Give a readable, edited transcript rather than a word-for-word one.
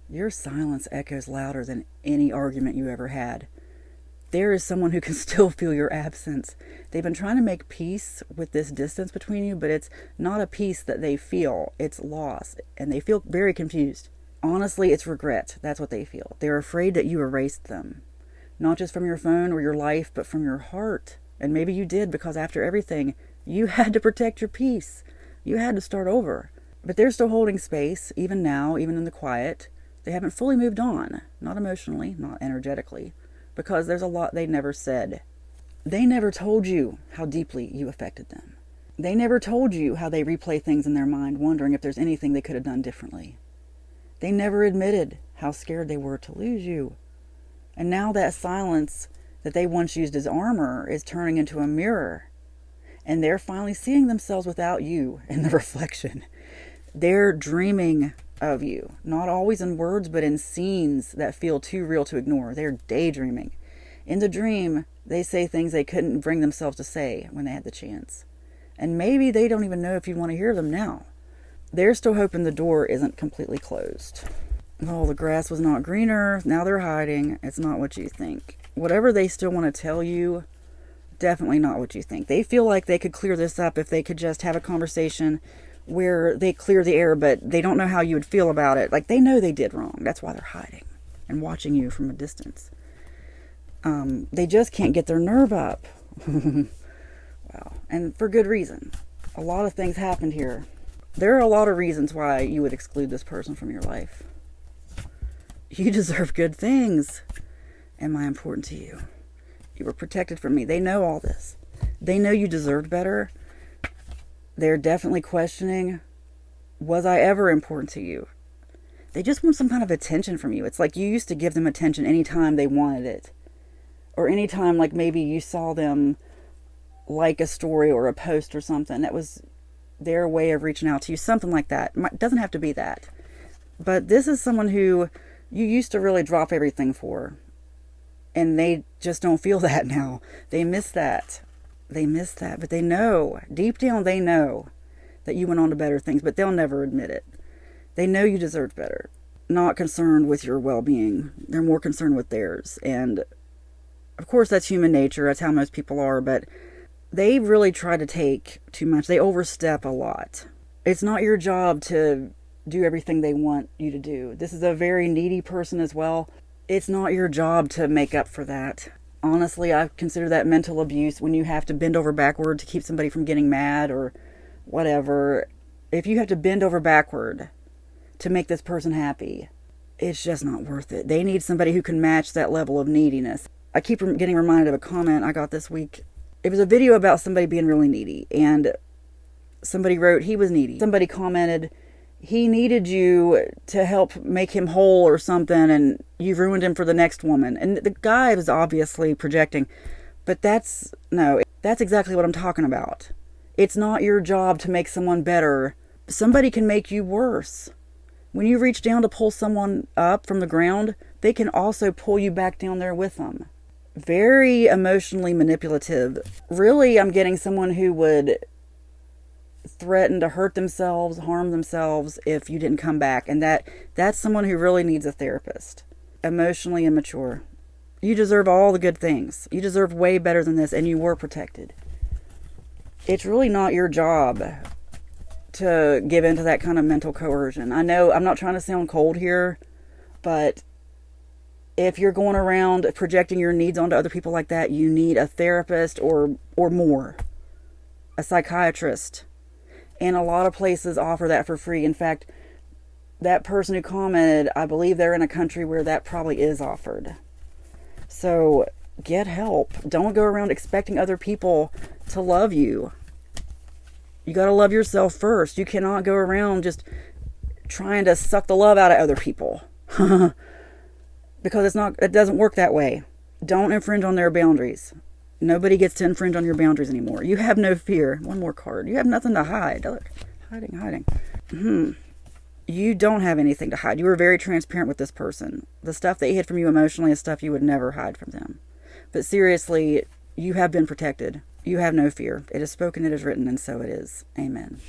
Your silence echoes louder than any argument you ever had. There is someone who can still feel your absence. They've been trying to make peace with this distance between you, but it's not a peace that they feel. It's loss, and they feel very confused. Honestly, it's regret. That's what they feel. They're afraid that you erased them. Not just from your phone or your life, but from your heart. And maybe you did, because after everything, you had to protect your peace. You had to start over. But they're still holding space, even now, even in the quiet. They haven't fully moved on. Not emotionally, not energetically. Because there's a lot they never said. They never told you how deeply you affected them. They never told you how they replay things in their mind, wondering if there's anything they could have done differently. They never admitted how scared they were to lose you. And now that silence that they once used as armor is turning into a mirror. And they're finally seeing themselves without you in the reflection. They're dreaming of you, not always in words, but in scenes that feel too real to ignore. They're daydreaming. In the dream, they say things they couldn't bring themselves to say when they had the chance. And maybe they don't even know if you want to hear them now. They're still hoping the door isn't completely closed. Oh, the grass was not greener. Now they're hiding. It's not what you think. Whatever they still want to tell you, definitely not what you think. They feel like they could clear this up if they could just have a conversation where they clear the air, but they don't know how you would feel about it. Like, they know they did wrong. That's why they're hiding and watching you from a distance. They just can't get their nerve up. Wow. And for good reason. A lot of things happened here. There are a lot of reasons why you would exclude this person from your life. You deserve good things. Am I important to you? You were protected from me. They know all this. They know you deserved better. They're definitely questioning, was I ever important to you? They just want some kind of attention from you. It's like you used to give them attention anytime they wanted it. Or anytime, like, maybe you saw them like a story or a post or something. That was their way of reaching out to you. Something like that. It doesn't have to be that. But this is someone who you used to really drop everything for. And they just don't feel that now. They miss that. They miss that. But they know, deep down they know that you went on to better things, but they'll never admit it. They know you deserved better. Not concerned with your well-being. They're more concerned with theirs. And of course that's human nature. That's how most people are. But they really try to take too much. They overstep a lot. It's not your job to do everything they want you to do. This is a very needy person as well. It's not your job to make up for that. Honestly, I consider that mental abuse when you have to bend over backward to keep somebody from getting mad or whatever. If you have to bend over backward to make this person happy, it's just not worth it. They need somebody who can match that level of neediness. I keep getting reminded of a comment I got this week. It was a video about somebody being really needy, and somebody wrote he was needy. Somebody commented, he needed you to help make him whole or something, and you ruined him for the next woman. And the guy was obviously projecting, but that's exactly what I'm talking about. It's not your job to make someone better. Somebody can make you worse. When you reach down to pull someone up from the ground, they can also pull you back down there with them. Very emotionally manipulative. Really, I'm getting someone who would threaten to hurt themselves, harm themselves if you didn't come back. And that's someone who really needs a therapist. Emotionally immature. You deserve all the good things. You deserve way better than this, and you were protected. It's really not your job to give into that kind of mental coercion. I know I'm not trying to sound cold here, but if you're going around projecting your needs onto other people like that, you need a therapist or more. A psychiatrist. And a lot of places offer that for free. In fact, that person who commented, I believe they're in a country where that probably is offered. So get help. Don't go around expecting other people to love you. You got to love yourself first. You cannot go around just trying to suck the love out of other people. Because it doesn't work that way. Don't infringe on their boundaries. Nobody gets to infringe on your boundaries anymore. You have no fear. One more card. You have nothing to hide. Look, hiding. You don't have anything to hide. You were very transparent with this person. The stuff they hid from you emotionally is stuff you would never hide from them. But seriously, you have been protected. You have no fear. It is spoken, it is written, and so it is. Amen.